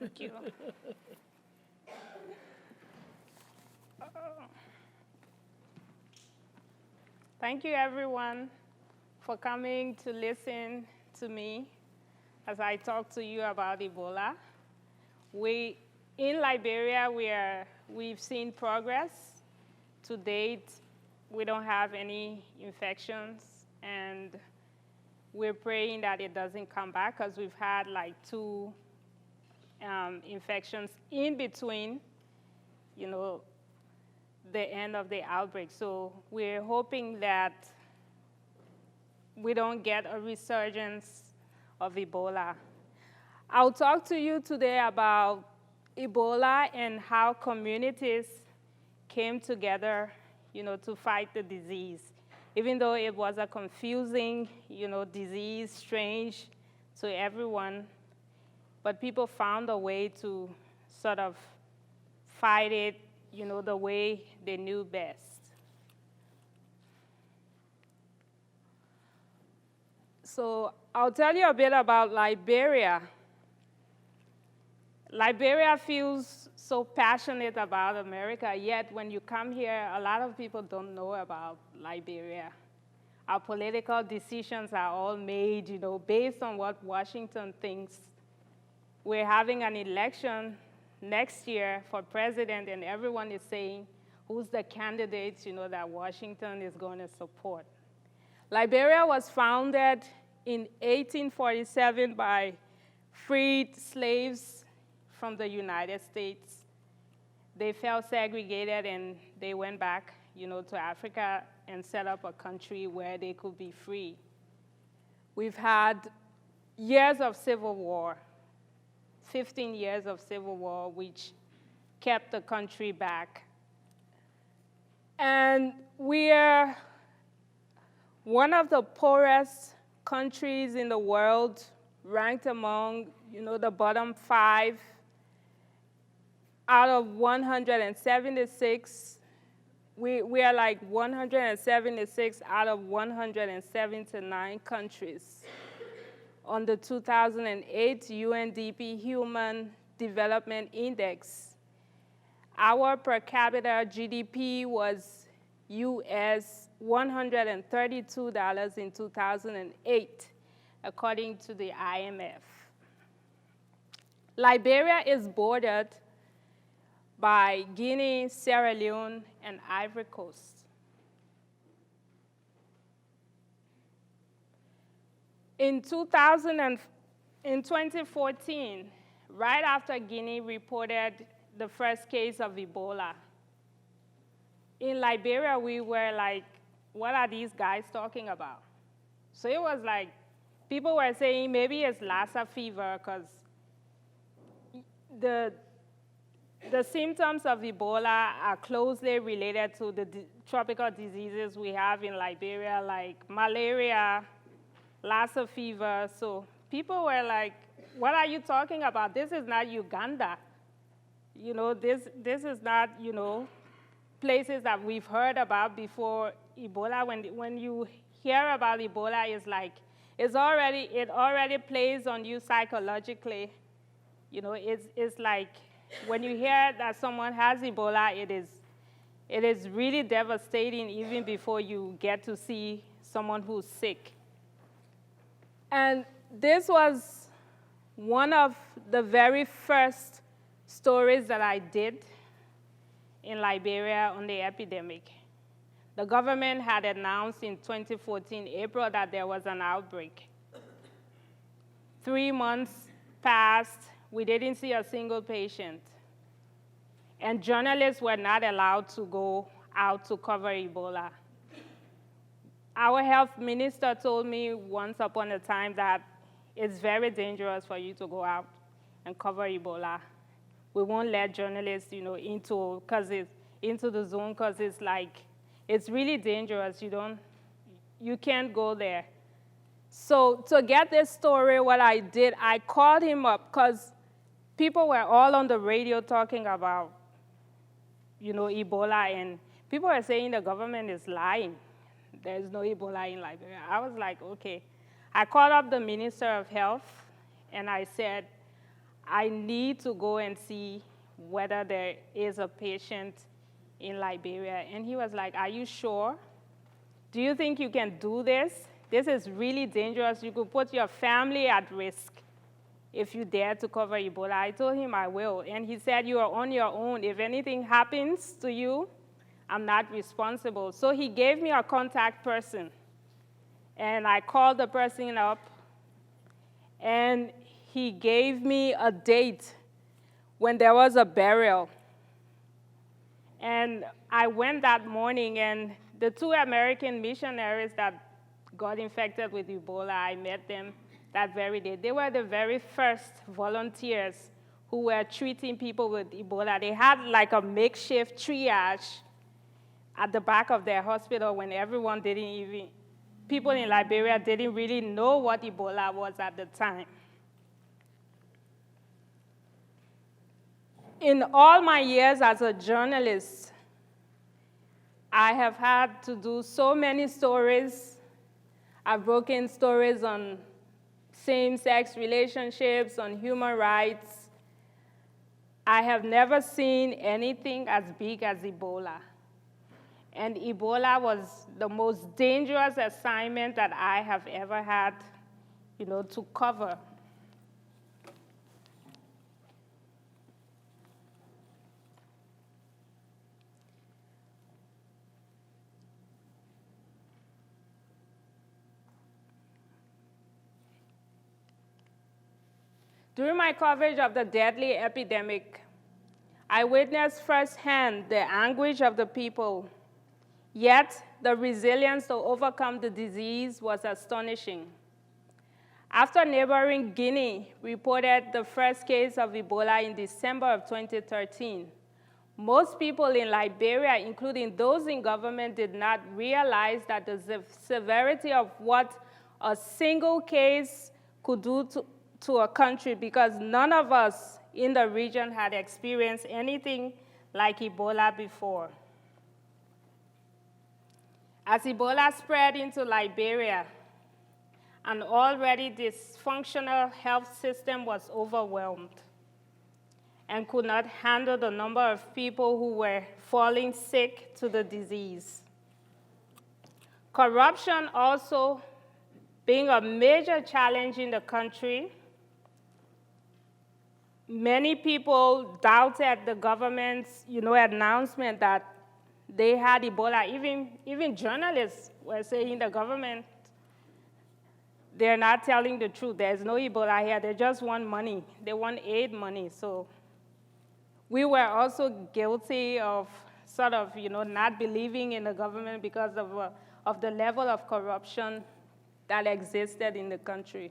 Thank you. Thank you, everyone, for coming to listen to me as I talk to you about Ebola. In Liberia, we've seen progress. To date, we don't have any infections, and we're praying that it doesn't come back because we've had like 2 infections in between, the end of the outbreak. So we're hoping that we don't get a resurgence of Ebola. I'll talk to you today about Ebola and how communities came together, to fight the disease. Even though it was a confusing, disease, strange to everyone, but people found a way to sort of fight it, the way they knew best. So I'll tell you a bit about Liberia. Liberia feels so passionate about America, yet when you come here, a lot of people don't know about Liberia. Our political decisions are all made, based on what Washington thinks. We're having an election next year for president, and everyone is saying who's the candidates, that Washington is going to support. Liberia was founded in 1847 by freed slaves from the United States. They felt segregated, and they went back, to Africa and set up a country where they could be free. We've had years of civil war, 15 years of civil war, which kept the country back. And we are one of the poorest countries in the world, ranked among, the bottom 5 out of 176. We are like 176 out of 179 countries on the 2008 UNDP Human Development Index. Our per capita GDP was US $132 in 2008, according to the IMF. Liberia is bordered by Guinea, Sierra Leone, and Ivory Coast. In 2014, right after Guinea reported the first case of Ebola, in Liberia, we were like, what are these guys talking about? So it was like, people were saying maybe it's Lassa fever, because the symptoms of Ebola are closely related to the tropical diseases we have in Liberia, like malaria, Lassa fever. So people were like, what are you talking about? This is not Uganda. This is not, places that we've heard about before Ebola. When you hear about Ebola, it's like, it already plays on you psychologically. It's like, when you hear that someone has Ebola, it is really devastating even before you get to see someone who's sick. And this was one of the very first stories that I did in Liberia on the epidemic. The government had announced in 2014, April, that there was an outbreak. 3 months passed. We didn't see a single patient. And journalists were not allowed to go out to cover Ebola. Our health minister told me once upon a time that it's very dangerous for you to go out and cover Ebola. We won't let journalists, into the zone, because it's like, it's really dangerous. You can't go there. So to get this story, what I did, I called him up, because people were all on the radio talking about, Ebola, and people were saying the government is lying. There's no Ebola in Liberia. I was like, okay. I called up the Minister of Health, and I said, I need to go and see whether there is a patient in Liberia. And he was like, are you sure? Do you think you can do this? This is really dangerous. You could put your family at risk if you dare to cover Ebola. I told him I will. And he said, you are on your own. If anything happens to you, I'm not responsible. So he gave me a contact person. And I called the person up, and he gave me a date when there was a burial. And I went that morning, and the 2 American missionaries that got infected with Ebola, I met them that very day. They were the very first volunteers who were treating people with Ebola. They had like a makeshift triage at the back of their hospital when everyone people in Liberia didn't really know what Ebola was at the time. In all my years as a journalist, I have had to do so many stories. I've broken stories on same-sex relationships, on human rights. I have never seen anything as big as Ebola. And Ebola was the most dangerous assignment that I have ever had, to cover. During my coverage of the deadly epidemic, I witnessed firsthand the anguish of the people, yet the resilience to overcome the disease was astonishing. After neighboring Guinea reported the first case of Ebola in December of 2013, most people in Liberia, including those in government, did not realize that the severity of what a single case could do to a country, because none of us in the region had experienced anything like Ebola before. As Ebola spread into Liberia, an already dysfunctional health system was overwhelmed and could not handle the number of people who were falling sick to the disease. Corruption also being a major challenge in the country, many people doubted the government's, announcement that they had Ebola. Even journalists were saying the government, they're not telling the truth. There's no Ebola here. They just want money. They want aid money. So we were also guilty of sort of, not believing in the government because of the level of corruption that existed in the country.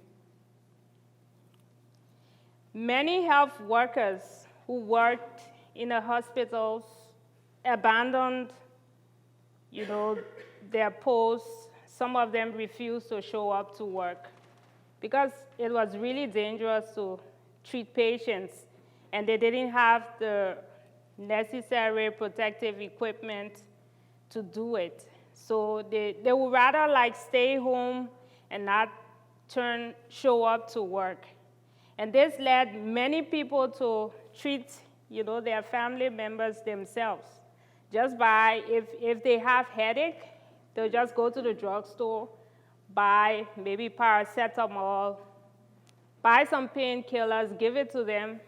Many health workers who worked in the hospitals abandoned, their posts. Some of them refused to show up to work because it was really dangerous to treat patients, and they didn't have the necessary protective equipment to do it. So they would rather stay home and not show up to work. And this led many people to treat, their family members themselves. Just by, if they have headache, they'll just go to the drugstore, buy maybe paracetamol, buy some painkillers, give it to them,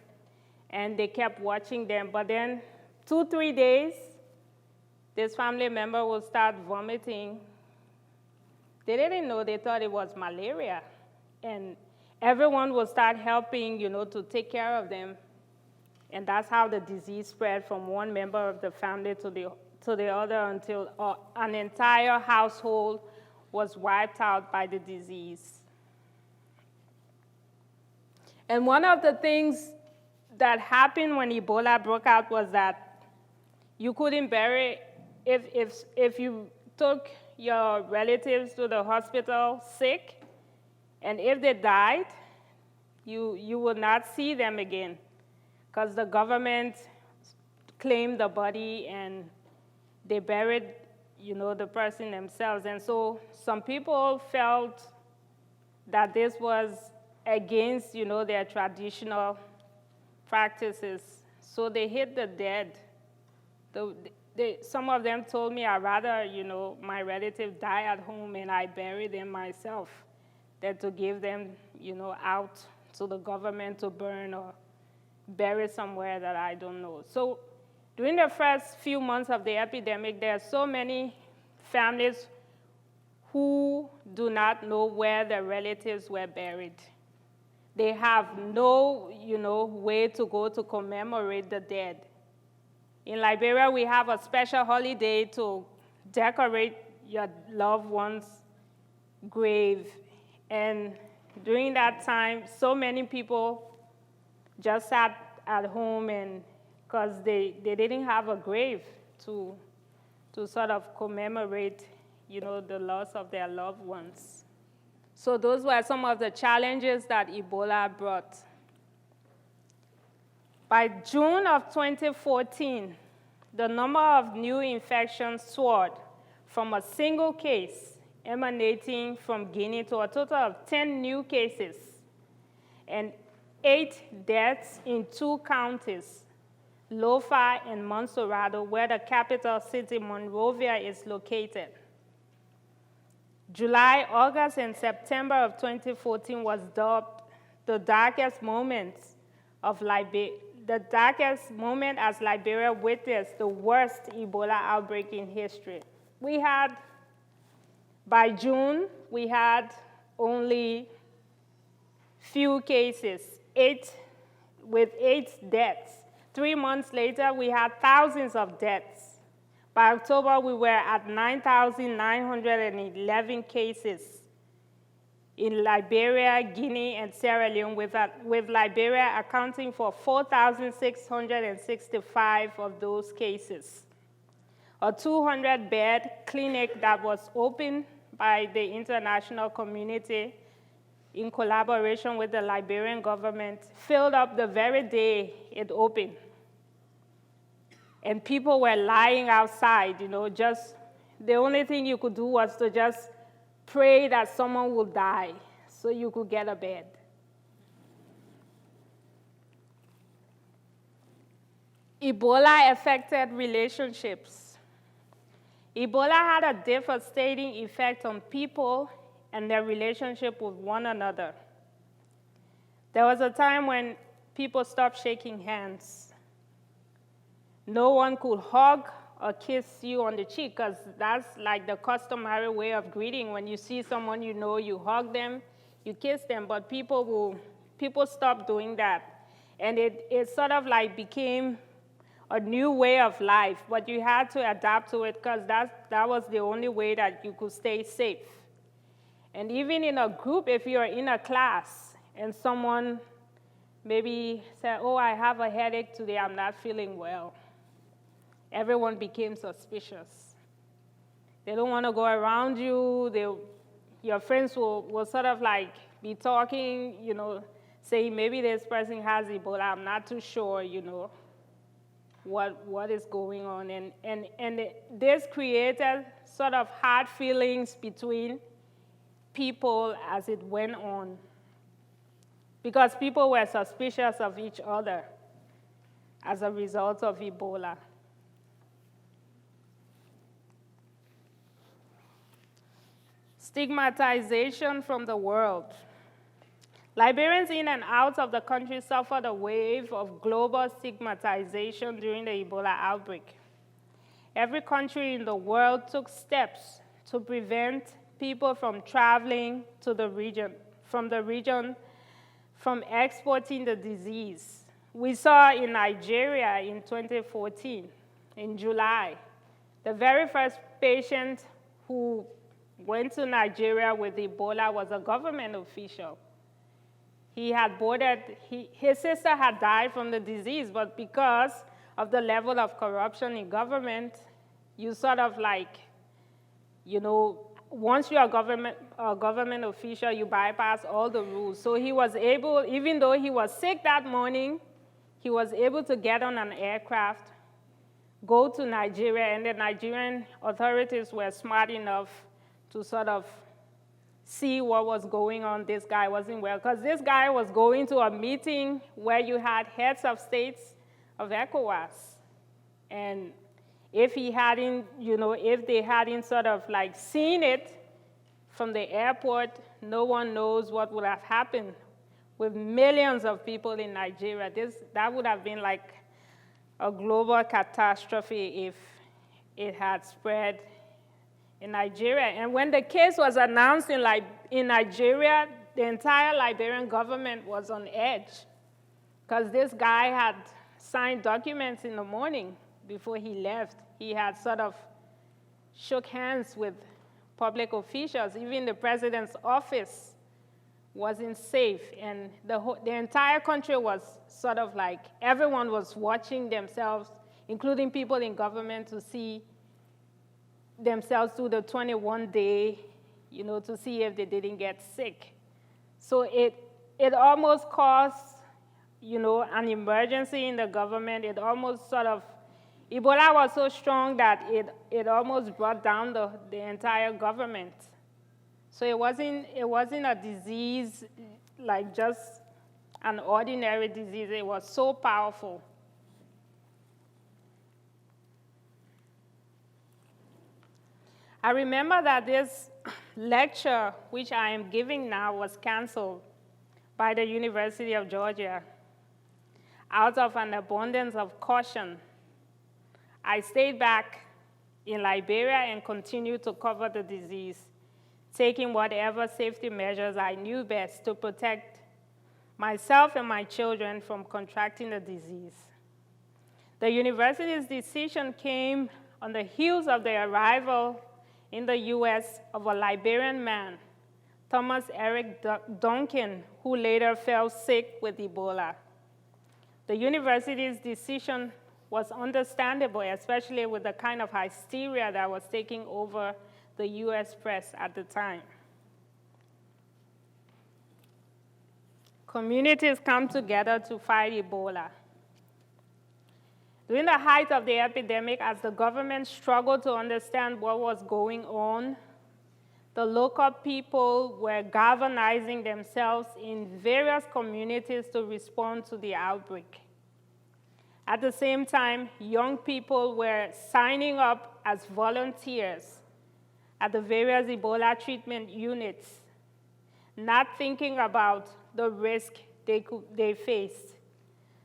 and they kept watching them. But then 2-3 days, this family member will start vomiting. They didn't know, they thought it was malaria. And everyone will start helping, to take care of them. And that's how the disease spread from one member of the family to the other until an entire household was wiped out by the disease. And one of the things that happened when Ebola broke out was that you couldn't bury, if you took your relatives to the hospital sick, and if they died, you would not see them again because the government claimed the body and they buried, the person themselves. And so some people felt that this was against, their traditional practices. So they hid the dead. Some of them told me I'd rather, my relative die at home and I bury them myself than to give them, out to the government to burn or bury somewhere that I don't know. So during the first few months of the epidemic, there are so many families who do not know where their relatives were buried. They have no, way to go to commemorate the dead. In Liberia, we have a special holiday to decorate your loved one's grave. And during that time, so many people just sat at home and because they didn't have a grave to sort of commemorate, the loss of their loved ones. So those were some of the challenges that Ebola brought. By June of 2014, the number of new infections soared from a single case emanating from Guinea to a total of 10 new cases and 8 deaths in 2 counties, Lofa and Montserrat, where the capital city, Monrovia, is located. July, August, and September of 2014 was dubbed the darkest moments of Liberia. The darkest moment as Liberia witnessed the worst Ebola outbreak in history. By June, we had only few cases, 8 deaths. 3 months later, we had thousands of deaths. By October, we were at 9,911 cases in Liberia, Guinea, and Sierra Leone, with Liberia accounting for 4,665 of those cases. A 200-bed clinic that was opened by the international community in collaboration with the Liberian government filled up the very day it opened. And people were lying outside, just the only thing you could do was to just pray that someone would die so you could get a bed. Ebola affected relationships. Ebola had a devastating effect on people and their relationship with one another. There was a time when people stopped shaking hands. No one could hug or kiss you on the cheek, because that's like the customary way of greeting. When you see someone you hug them, you kiss them, but people stopped doing that. And it sort of like became a new way of life, but you had to adapt to it because that was the only way that you could stay safe. And even in a group, if you're in a class and someone maybe said, oh, I have a headache today, I'm not feeling well, everyone became suspicious. They don't want to go around you. Your friends will sort of like be talking, saying maybe this person has Ebola. I'm not too sure, what is going on. And this created sort of hard feelings between people as it went on, because people were suspicious of each other as a result of Ebola. Stigmatization from the world. Liberians in and out of the country suffered a wave of global stigmatization during the Ebola outbreak. Every country in the world took steps to prevent people from traveling to the region, from exporting the disease. We saw in Nigeria in 2014, in July, the very first patient who went to Nigeria with Ebola was a government official. He had boarded, his sister had died from the disease, but because of the level of corruption in government, you sort of like, once you're a government official, you bypass all the rules. So he was able, even though he was sick that morning, he was able to get on an aircraft, go to Nigeria, and the Nigerian authorities were smart enough to sort of see what was going on. This guy wasn't well, because this guy was going to a meeting where you had heads of states of ECOWAS. And if he hadn't, if they hadn't sort of like seen it from the airport, no one knows what would have happened with millions of people in Nigeria. That would have been like a global catastrophe if it had spread in Nigeria. And when the case was announced in Nigeria, the entire Liberian government was on edge, because this guy had signed documents in the morning before he left. He had sort of shook hands with public officials. Even the president's office wasn't safe. And the entire country was sort of like, everyone was watching themselves, including people in government, to see themselves through the 21-day, to see if they didn't get sick. So it almost caused, an emergency in the government. It almost sort of, Ebola was so strong that it almost brought down the entire government. So it wasn't a disease like just an ordinary disease. It was so powerful. I remember that this lecture, which I am giving now, was canceled by the University of Georgia out of an abundance of caution. I stayed back in Liberia and continued to cover the disease, taking whatever safety measures I knew best to protect myself and my children from contracting the disease. The university's decision came on the heels of the arrival in the US of a Liberian man, Thomas Eric Duncan, who later fell sick with Ebola. The university's decision was understandable, especially with the kind of hysteria that was taking over the US press at the time. Communities come together to fight Ebola. During the height of the epidemic, as the government struggled to understand what was going on, the local people were galvanizing themselves in various communities to respond to the outbreak. At the same time, young people were signing up as volunteers at the various Ebola treatment units, not thinking about the risk they faced.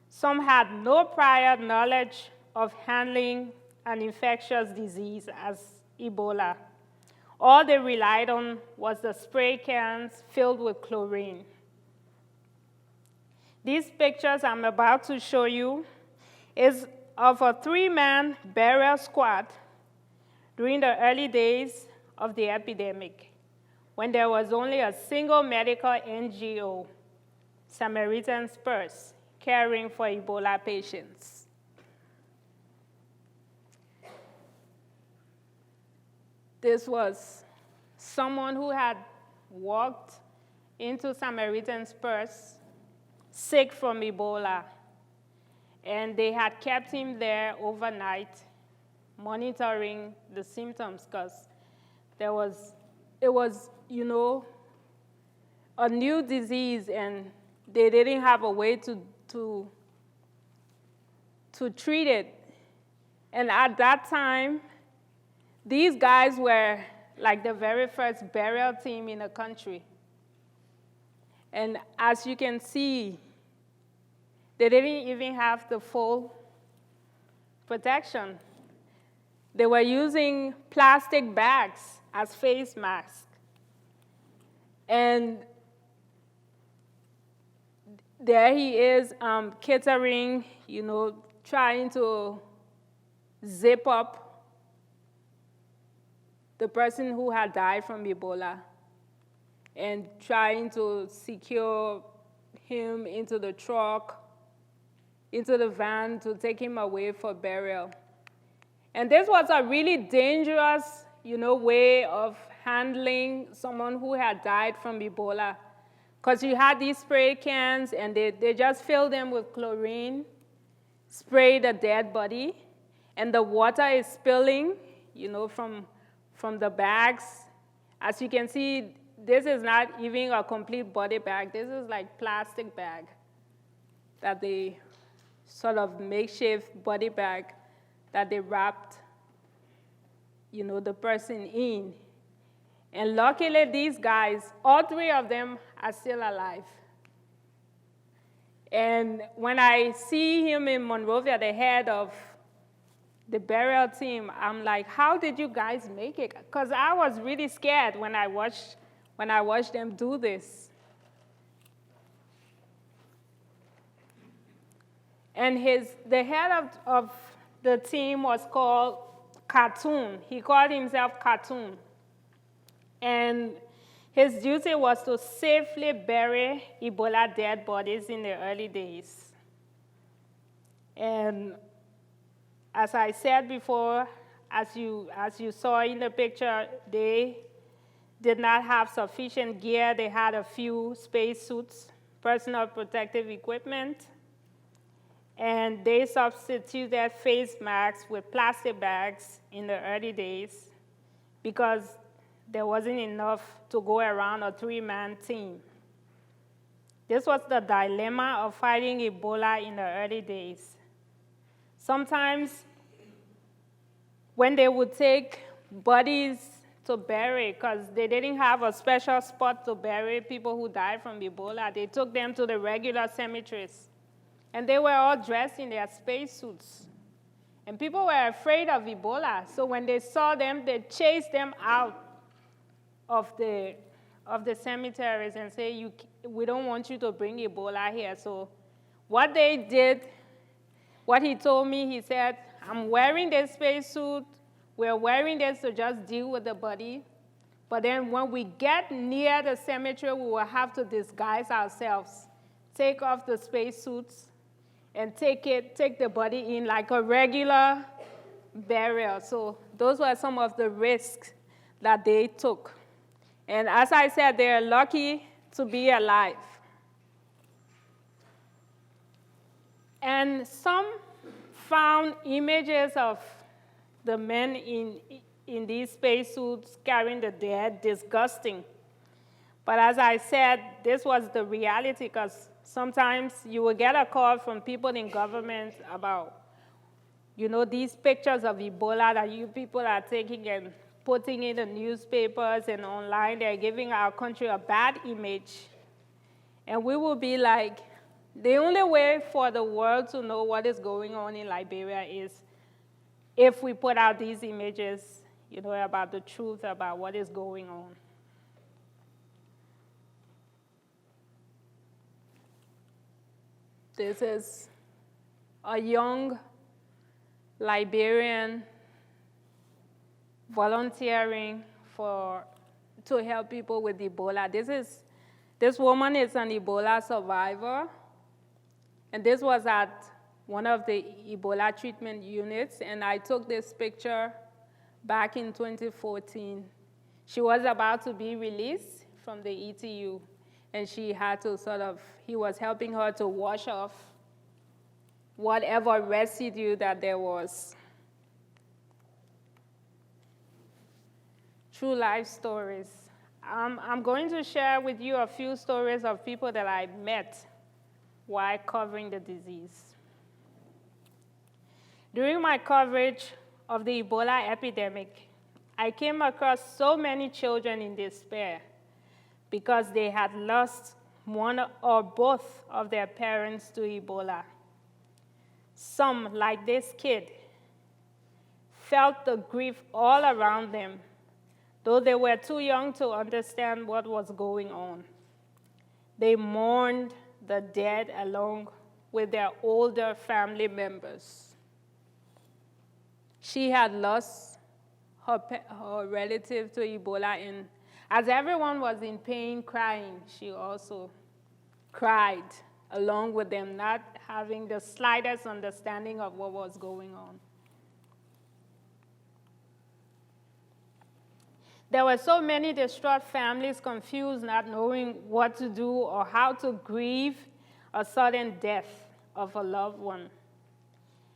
Some had no prior knowledge of handling an infectious disease as Ebola. All they relied on was the spray cans filled with chlorine. These pictures I'm about to show you is of a 3-man burial squad during the early days of the epidemic, when there was only a single medical NGO, Samaritan's Purse, caring for Ebola patients. This was someone who had walked into Samaritan's Purse, sick from Ebola, and they had kept him there overnight, monitoring the symptoms, because it was, a new disease, and they didn't have a way to treat it. And at that time, these guys were like the very first burial team in the country. And as you can see, they didn't even have the full protection. They were using plastic bags as face masks. And there he is catering, trying to zip up the person who had died from Ebola and trying to secure him into the truck, into the van to take him away for burial. And this was a really dangerous, way of handling someone who had died from Ebola, because you had these spray cans, and they just filled them with chlorine, spray the dead body, and the water is spilling, from the bags. As you can see, this is not even a complete body bag. This is like plastic bag that they sort of makeshift body bag that they wrapped, the person in. And luckily, these guys, all three of them are still alive. And when I see him in Monrovia, the head of the burial team, I'm like, how did you guys make it? Because I was really scared when I watched them do this. And the head of the team was called Cartoon. He called himself Cartoon. And his duty was to safely bury Ebola dead bodies in the early days. And as I said before, as you saw in the picture, they did not have sufficient gear. They had a few spacesuits, personal protective equipment, and they substituted face masks with plastic bags in the early days because there wasn't enough to go around a three-man team. This was the dilemma of fighting Ebola in the early days. Sometimes when they would take bodies to bury, because they didn't have a special spot to bury people who died from Ebola, they took them to the regular cemeteries. And they were all dressed in their spacesuits. And people were afraid of Ebola, so when they saw them, they chased them out of the cemeteries and say, we don't want you to bring Ebola here. So what they did, what he told me, he said, I'm wearing this spacesuit. We're wearing this to just deal with the body. But then when we get near the cemetery, we will have to disguise ourselves, take off the spacesuits, and take the body in like a regular burial. So those were some of the risks that they took. And as I said, they're lucky to be alive. And some found images of the men in these spacesuits carrying the dead disgusting. But as I said, this was the reality, because sometimes you will get a call from people in government about, these pictures of Ebola that you people are taking and putting in the newspapers and online. They're giving our country a bad image. And we will be like, the only way for the world to know what is going on in Liberia is if we put out these images, about the truth about what is going on. This is a young Liberian volunteering to help people with Ebola. This woman is an Ebola survivor, and this was at one of the Ebola treatment units, and I took this picture back in 2014. She was about to be released from the ETU, and she had to he was helping her to wash off whatever residue that there was. True life stories. I'm going to share with you a few stories of people that I met while covering the disease. During my coverage of the Ebola epidemic, I came across so many children in despair because they had lost one or both of their parents to Ebola. Some, like this kid, felt the grief all around them, though they were too young to understand what was going on. They mourned the dead along with their older family members. She had lost her relative to Ebola, and as everyone was in pain crying, she also cried along with them, not having the slightest understanding of what was going on. There were so many distraught families, confused, not knowing what to do or how to grieve a sudden death of a loved one.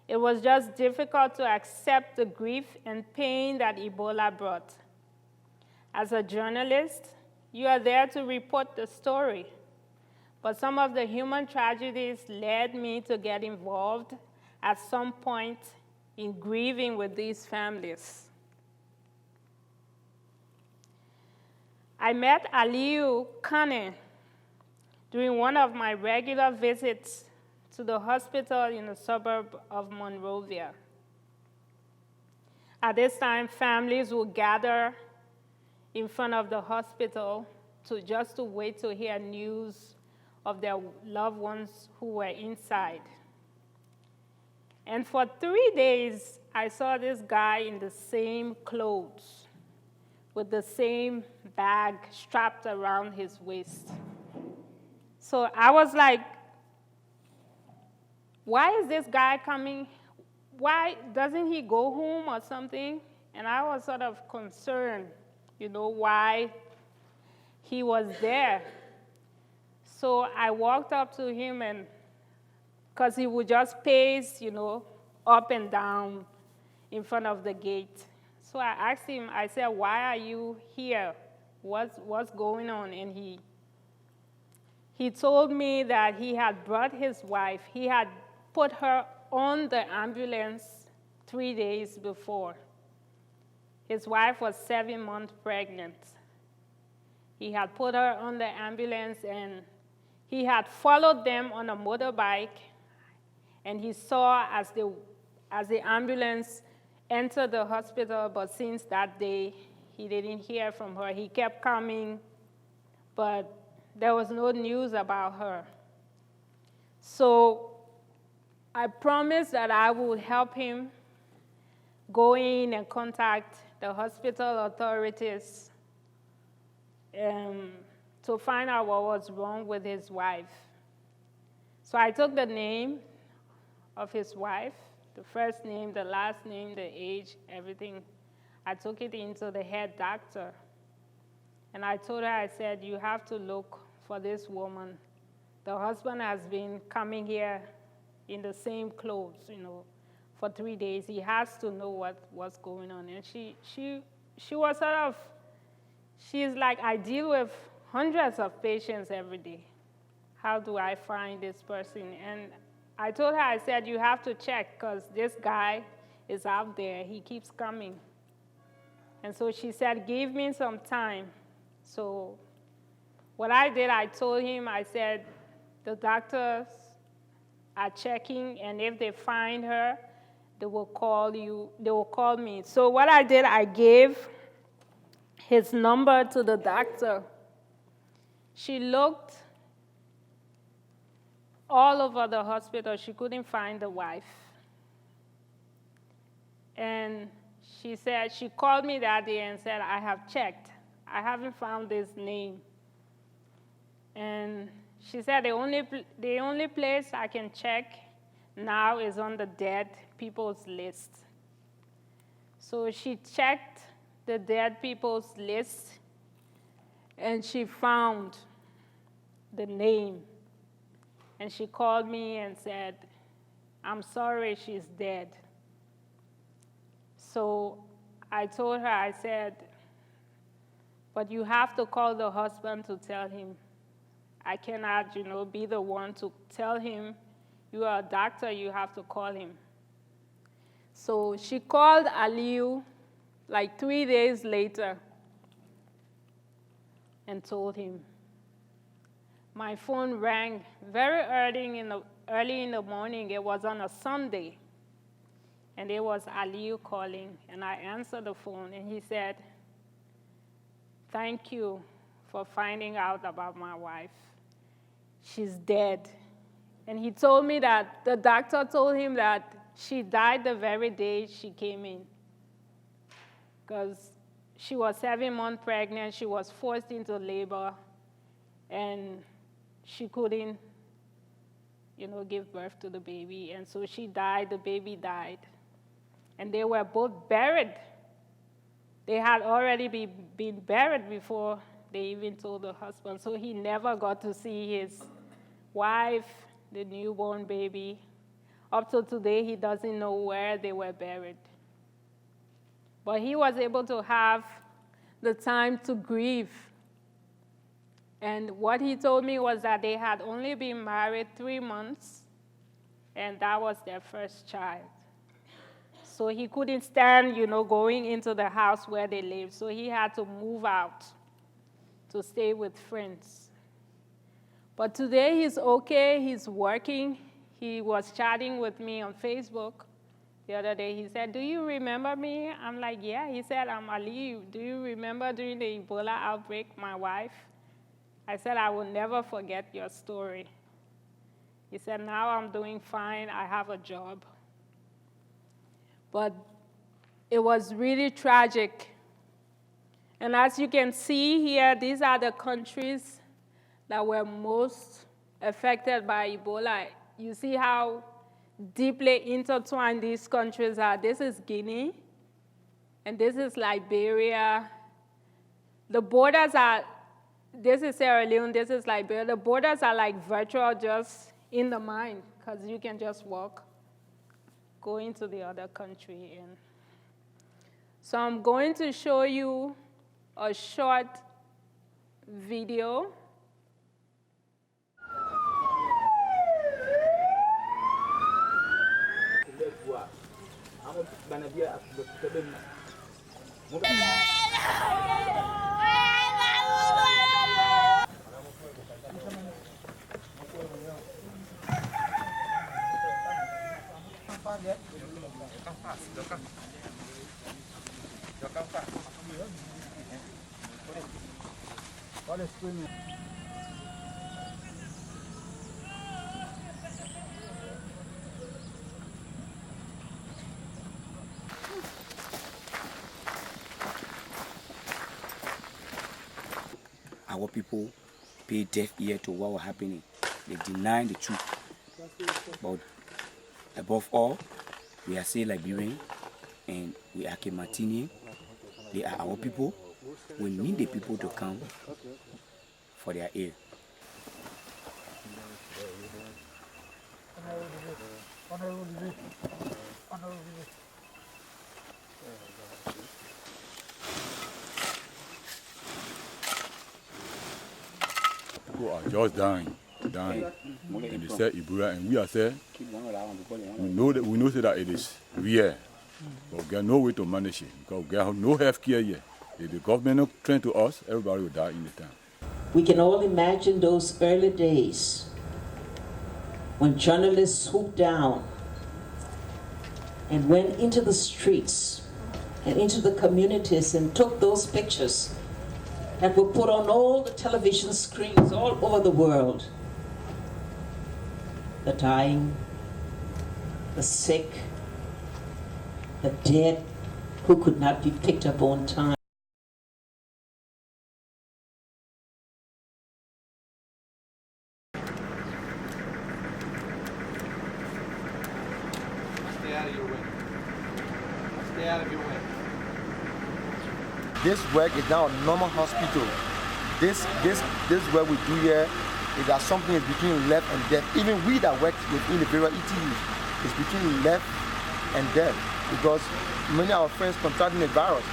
It was just difficult to accept the grief and pain that Ebola brought. As a journalist, You are there to report the story. But some of the human tragedies led me to get involved at some point in grieving with these families. I met Aliyu Kane during one of my regular visits to the hospital in the suburb of Monrovia. At this time, families would gather in front of the hospital just to wait to hear news of their loved ones who were inside. And for 3 days, I saw this guy in the same clothes, with the same bag strapped around his waist. So I was like, why is this guy coming? Why doesn't he go home or something? And I was sort of concerned, why he was there. So I walked up to him, and because he would just pace, up and down in front of the gate. So I asked him, I said, why are you here? What's going on? And he told me that he had brought his wife. He had put her on the ambulance 3 days before. His wife was 7 months pregnant. He had put her on the ambulance, and he had followed them on a motorbike, and he saw as the ambulance entered the hospital, but since that day, he didn't hear from her. He kept coming, but there was no news about her. So I promised that I would help him go in and contact the hospital authorities to find out what was wrong with his wife. So I took the name of his wife, the first name, the last name, the age, everything. I took it into the head doctor. And I told her, I said, you have to look for this woman. The husband has been coming here in the same clothes, for 3 days. He has to know what's going on. And she was sort of, she's like, I deal with hundreds of patients every day. How do I find this person? And I told her, I said, you have to check, because this guy is out there. He keeps coming. And so she said, give me some time. So what I did, I told him, I said, the doctors are checking, and if they find her, they will call you. They will call me. So what I did, I gave his number to the doctor. She looked all over the hospital. She couldn't find the wife. And she said, she called me that day and said, I have checked. I haven't found this name. And she said, the only place I can check now is on the dead people's list. So she checked the dead people's list, and she found the name. And she called me and said, I'm sorry, she's dead. So I told her, I said, but you have to call the husband to tell him. I cannot, be the one to tell him, you are a doctor, you have to call him. So she called Aliyu like 3 days later and told him. My phone rang very early in the morning. It was on a Sunday. And it was Aliyu calling. And I answered the phone, and he said, thank you for finding out about my wife. She's dead. And he told me that the doctor told him that she died the very day she came in, because she was 7 months pregnant. She was forced into labor, and she couldn't, give birth to the baby. And so she died. The baby died. And they were both buried. They had already been buried before they even told the husband. So he never got to see his wife, the newborn baby. Up to today, he doesn't know where they were buried. But he was able to have the time to grieve And what he told me was that they had only been married 3 months, and that was their first child. So he couldn't stand, going into the house where they lived, so he had to move out to stay with friends. But today he's okay, he's working. He was chatting with me on Facebook the other day. He said, "Do you remember me?" I'm like, "Yeah." He said, "I'm Ali. Do you remember during the Ebola outbreak, my wife?" I said, "I will never forget your story." He said, "Now I'm doing fine. I have a job." But it was really tragic. And as you can see here, these are the countries that were most affected by Ebola. You see how deeply intertwined these countries are. This is Guinea, and this is Liberia. The borders are, this is Sierra Leone, this is Liberia. The borders are like virtual, just in the mind, because you can just walk, go into the other country. And so I'm going to show you a short video. Our people pay deaf ear to what was happening. They deny the truth. But above all, we are still Liberian and we are Kematinian. They are our people. We need the people to come for their aid. People are just dying. And they say Ebola, and we are saying, we know that it is real, but we have no way to manage it because we have no health care here. If the government not train to us, everybody will die in the town. We can all imagine those early days when journalists swooped down and went into the streets and into the communities and took those pictures that were put on all the television screens all over the world. The dying, the sick, the dead who could not be picked up on time. Stay out of your way. Stay out of your way. This work is now a normal hospital. This work we do here is that something is between life and death. Even we that work within the Liberia ETU is between life and death because many of our friends contracting the virus.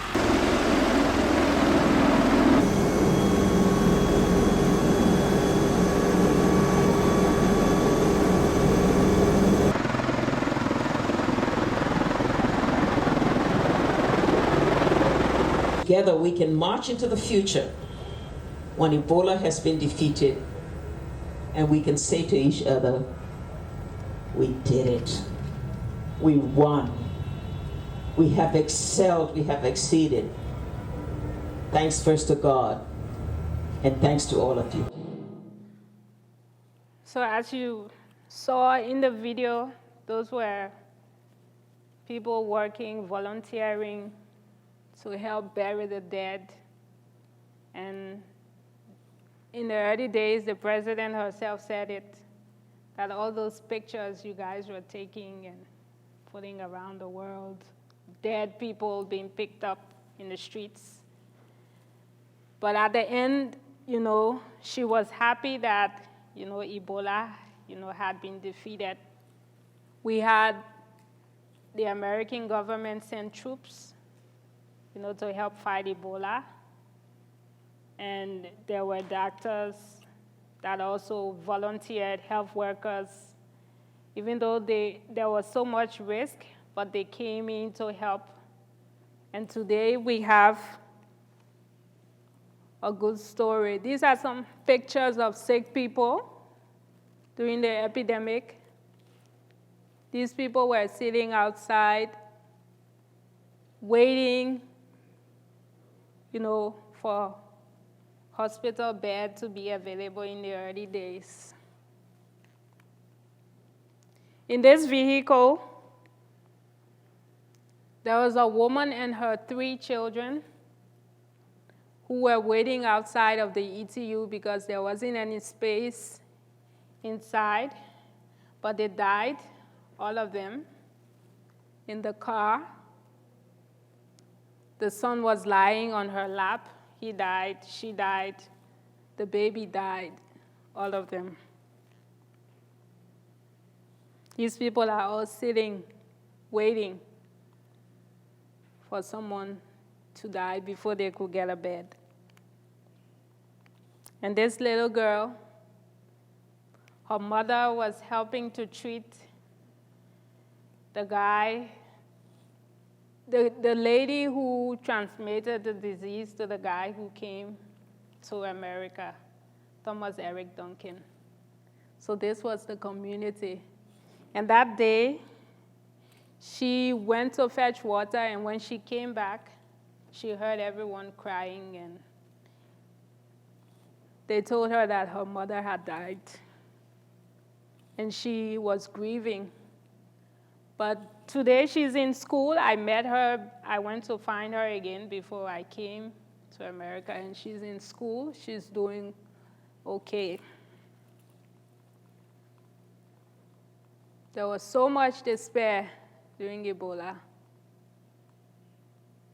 Together we can march into the future when Ebola has been defeated and we can say to each other, we did it. We won. We have excelled, we have exceeded. Thanks first to God and thanks to all of you. So as you saw in the video, those were people working, volunteering to help bury the dead. And in the early days, the president herself said it, that all those pictures you guys were taking and putting around the world, dead people being picked up in the streets. But at the end, she was happy that, Ebola, had been defeated. We had the American government send troops, to help fight Ebola. and there were doctors that also volunteered, health workers, even though there was so much risk, but they came in to help. And today we have a good story. These are some pictures of sick people during the epidemic. These people were sitting outside, waiting, for hospital bed to be available in the early days. In this vehicle, there was a woman and her 3 children who were waiting outside of the ETU because there wasn't any space inside, but they died, all of them, in the car. The son was lying on her lap. He died, she died, the baby died, all of them. These people are all sitting, waiting for someone to die before they could get a bed. And this little girl, her mother was helping to treat the guy, the lady who transmitted the disease to the guy who came to America, Thomas Eric Duncan. So this was the community. And that day, she went to fetch water, and when she came back, she heard everyone crying, and they told her that her mother had died. And she was grieving. But today she's in school. I met her. I went to find her again before I came to America, and she's in school. She's doing okay. There was so much despair during Ebola.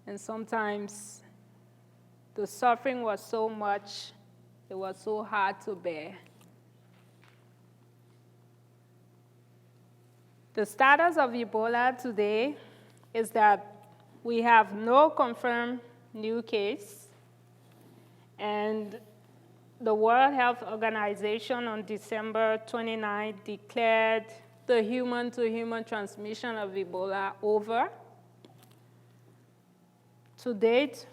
And sometimes the suffering was so much, it was so hard to bear. The status of Ebola today is that we have no confirmed new case, and the World Health Organization on December 29 declared the human-to-human transmission of Ebola over. To date,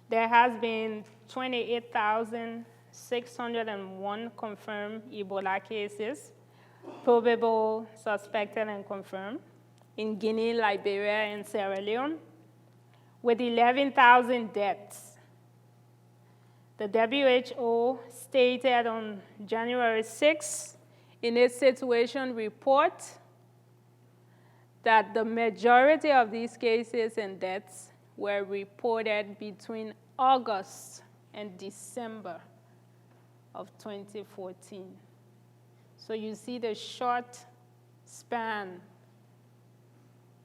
there has been 28,601 confirmed Ebola cases, probable, suspected, and confirmed in Guinea, Liberia, and Sierra Leone, with 11,000 deaths. The WHO stated on January 6 in its situation report that the majority of these cases and deaths were reported between August and December of 2014. So you see the short span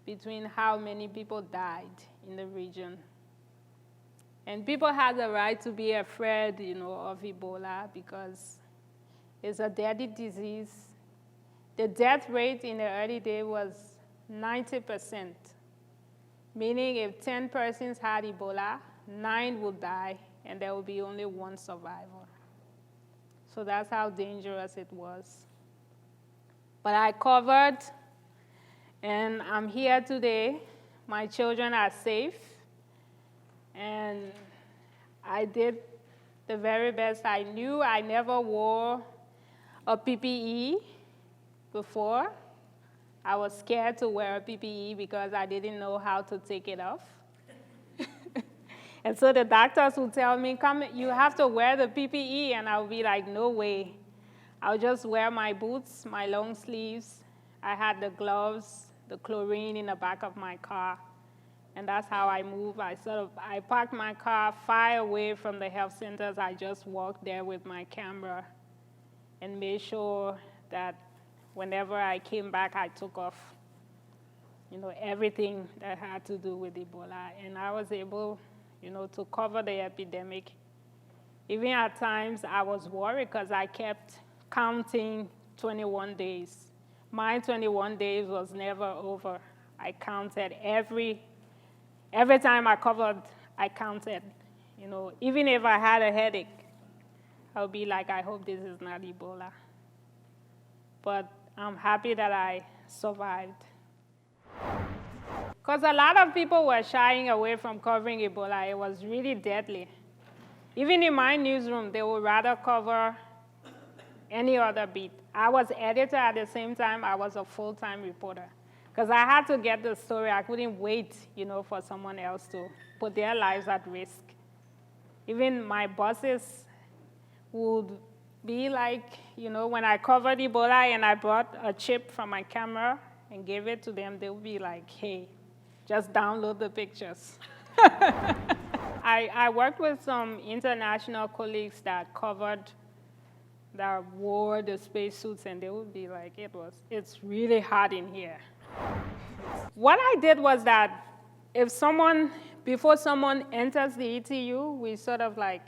between how many people died in the region. And people had the right to be afraid, of Ebola because it's a deadly disease. The death rate in the early days was 90%, meaning if 10 persons had Ebola, 9 would die, and there would be only 1 survivor. So that's how dangerous it was. But I covered, and I'm here today. My children are safe, and I did the very best I knew. I never wore a PPE before. I was scared to wear a PPE because I didn't know how to take it off. And so the doctors would tell me, "Come, you have to wear the PPE," and I would be like, "No way." I'll just wear my boots, my long sleeves. I had the gloves, the chlorine in the back of my car, and that's how I move. I parked my car far away from the health centers. I just walked there with my camera and made sure that whenever I came back, I took off, everything that had to do with Ebola. And I was able, to cover the epidemic. Even at times, I was worried because I kept counting 21 days. My 21 days was never over. I counted every time I covered, I counted, You know, even if I had a headache, I would be like, I hope this is not Ebola. But I'm happy that I survived. Because a lot of people were shying away from covering Ebola. It was really deadly. Even in my newsroom, they would rather cover any other beat. I was editor at the same time. I was a full-time reporter. Because I had to get the story. I couldn't wait, you know, for someone else to put their lives at risk. Even my bosses would be like, you know, when I covered Ebola and I brought a chip from my camera and gave it to them, they would be like, hey, just download the pictures. I worked with some international colleagues that covered, that wore the spacesuits, and they would be like, it's really hot in here. What I did was that before someone enters the ETU, we sort of like,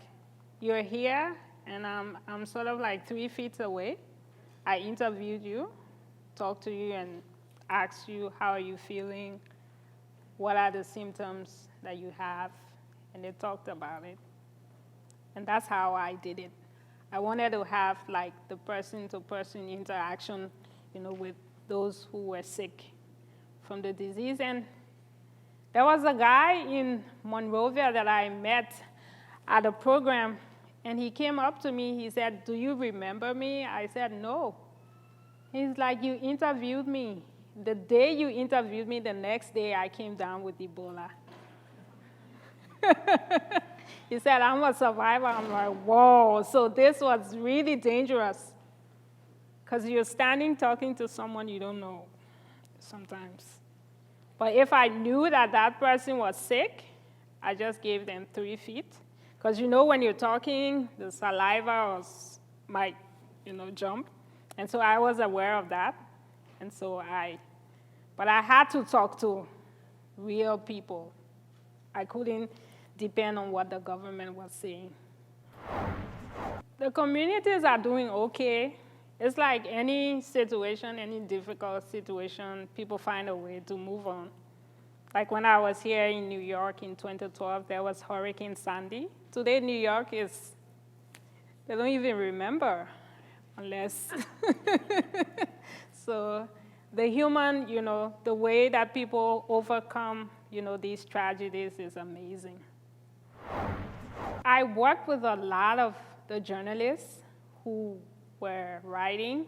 you're here, and I'm sort of like 3 feet away. I interviewed you, talked to you, and asked you, how are you feeling? What are the symptoms that you have? And they talked about it. And that's how I did it. I wanted to have like the person-to-person interaction, you know, with those who were sick from the disease. And there was a guy in Monrovia that I met at a program, and he came up to me. He said, do you remember me? I said, no. He's like, you interviewed me. The day you interviewed me, the next day I came down with Ebola. He said, I'm a survivor. I'm like, whoa. So this was really dangerous, because you're standing talking to someone you don't know sometimes. But if I knew that that person was sick, I just gave them 3 feet. Because you know when you're talking, the saliva might, you know, jump. And so I was aware of that. And so but I had to talk to real people. I couldn't depend on what the government was saying. The communities are doing okay. It's like any situation, any difficult situation, people find a way to move on. Like when I was here in New York in 2012, there was Hurricane Sandy. Today, New York they don't even remember, unless. So the human, you know, the way that people overcome, you know, these tragedies is amazing. I worked with a lot of the journalists who were writing,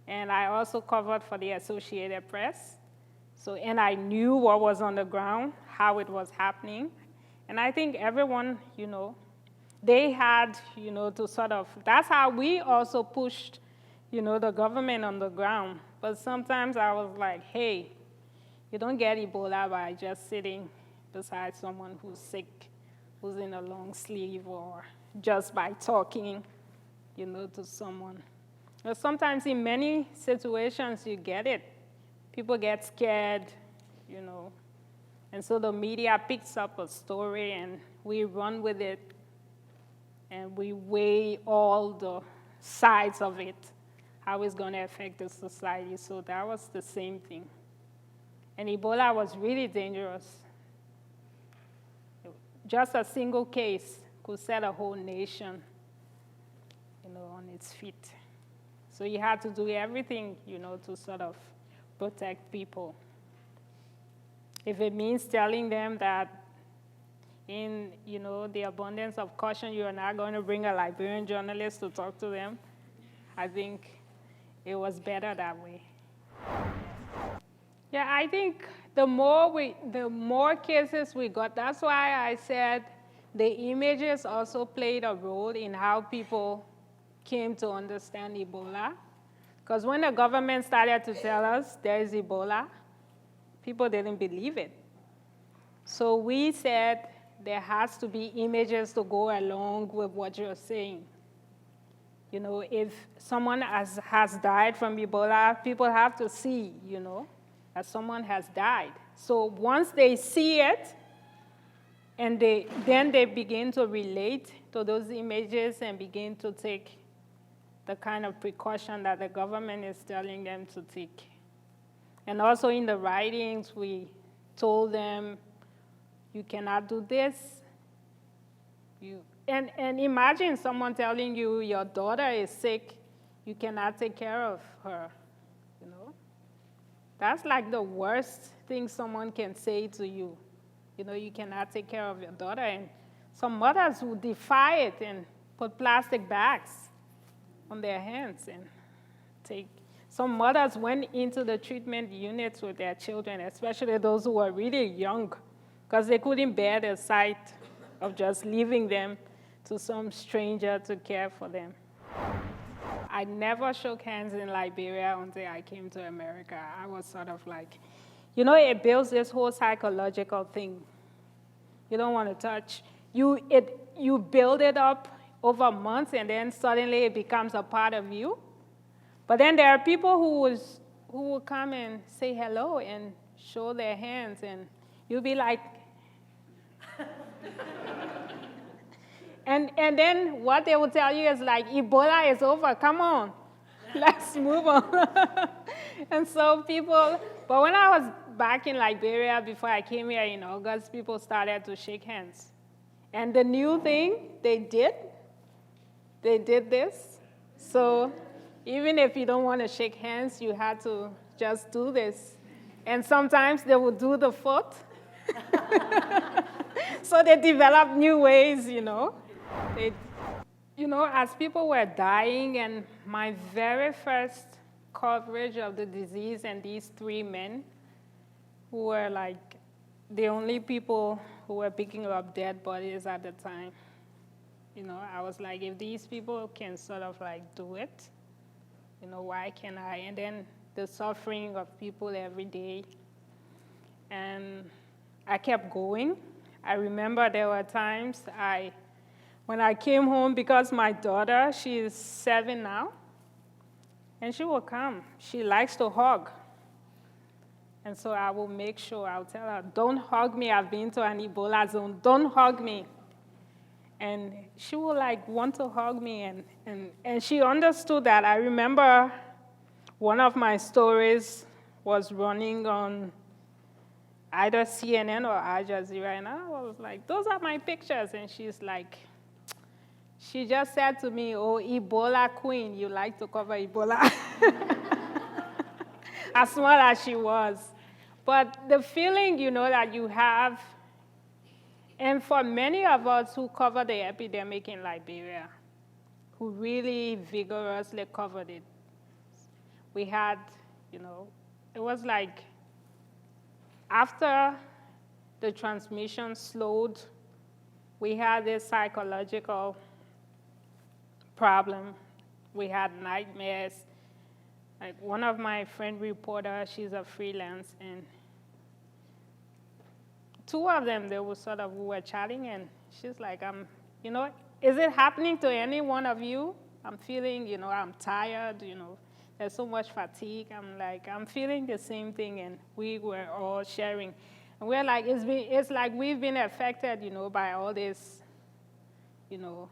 and I also covered for the Associated Press. And I knew what was on the ground, how it was happening. And I think everyone, you know, they had, you know, to sort of, that's how we also pushed, you know, the government on the ground. But sometimes I was like, hey, you don't get Ebola by just sitting beside someone who's sick, who's in a long sleeve, or just by talking, you know, to someone. But sometimes in many situations you get it. People get scared, you know. And so the media picks up a story and we run with it and we weigh all the sides of it, how it's going to affect the society. So that was the same thing. And Ebola was really dangerous. Just a single case could set a whole nation, you know, on its feet. So you had to do everything, you know, to sort of protect people. If it means telling them that in, you know, the abundance of caution, you are not going to bring a Liberian journalist to talk to them, I think it was better that way. Yeah, I think the more cases we got, that's why I said the images also played a role in how people came to understand Ebola. Because when the government started to tell us there is Ebola, people didn't believe it. So we said there has to be images to go along with what you're saying. You know, if someone has died from Ebola, people have to see, you know, that someone has died. So once they see it, and then they begin to relate to those images and begin to take the kind of precaution that the government is telling them to take. And also in the writings, we told them, you cannot do this, And imagine someone telling you your daughter is sick, you cannot take care of her, you know? That's like the worst thing someone can say to you. You know, you cannot take care of your daughter. And some mothers will defy it and put plastic bags on their hands and take. Some mothers went into the treatment units with their children, especially those who were really young, because they couldn't bear the sight of just leaving them to some stranger to care for them. I never shook hands in Liberia until I came to America. I was sort of like, you know, it builds this whole psychological thing. You don't want to touch. You build it up over months, and then suddenly it becomes a part of you. But then there are people who will come and say hello and show their hands, and you'll be like, and then what they will tell you is like, Ebola is over, come on, let's move on. And so but when I was back in Liberia before I came here in August, people started to shake hands. And the new thing they did this. So even if you don't want to shake hands, you had to just do this. And sometimes they would do the foot. So they developed new ways, you know. As people were dying, and my very first coverage of the disease, and these 3 men who were like the only people who were picking up dead bodies at the time. You know, I was like, if these people can sort of like do it, you know, why can't I? And then the suffering of people every day. And I kept going. I remember there were times when I came home, because my daughter, she is 7 now, and she will come. She likes to hug. And so I will make sure, I'll tell her, don't hug me, I've been to an Ebola zone, don't hug me. And she will like want to hug me, and she understood that. I remember one of my stories was running on either CNN or Al Jazeera, and I was like, those are my pictures. And she's like, she just said to me, oh, Ebola queen, you like to cover Ebola. As small as she was. But the feeling, you know, that you have, and for many of us who covered the epidemic in Liberia, who really vigorously covered it, we had, you know, it was like after the transmission slowed, we had this psychological problem. We had nightmares. Like one of my friend reporters, she's a freelance, and 2 of them, we were chatting, and she's like, you know, is it happening to any one of you? I'm feeling, you know, I'm tired, you know, there's so much fatigue. I'm like, I'm feeling the same thing, and we were all sharing. And we're like, it's like we've been affected, you know, by all this, you know,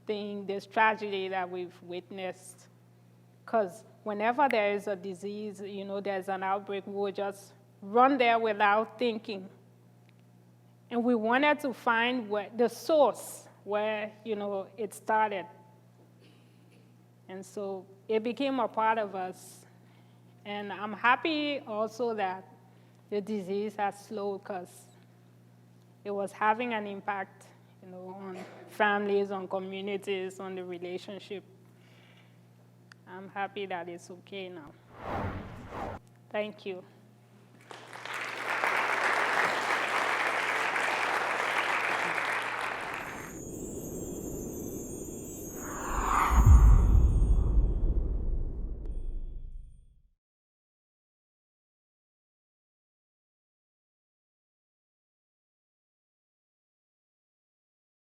this tragedy that we've witnessed. Because whenever there is a disease, you know, there's an outbreak, we'll just run there without thinking. And we wanted to find the source where, you know, it started. And so it became a part of us. And I'm happy also that the disease has slowed, because it was having an impact, you know, on families, on communities, on the relationship. I'm happy that it's okay now. Thank you.